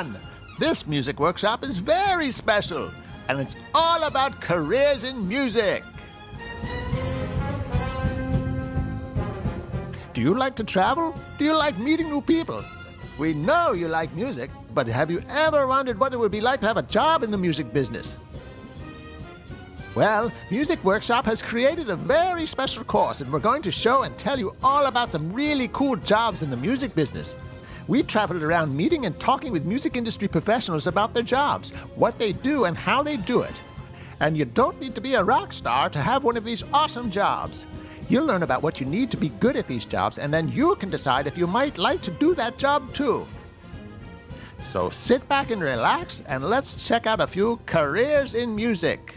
fun. This music workshop is very special, and it's all about careers in music. Do you like to travel? Do you like meeting new people? We know you like music, but have you ever wondered what it would be like to have a job in the music business? Well, Music Workshop has created a very special course, and we're going to show and tell you all about some really cool jobs in the music business. We traveled around meeting and talking with music industry professionals about their jobs, what they do and how they do it. And you don't need to be a rock star to have one of these awesome jobs. You'll learn about what you need to be good at these jobs, and then you can decide if you might like to do that job too. So sit back and relax, and let's check out a few careers in music.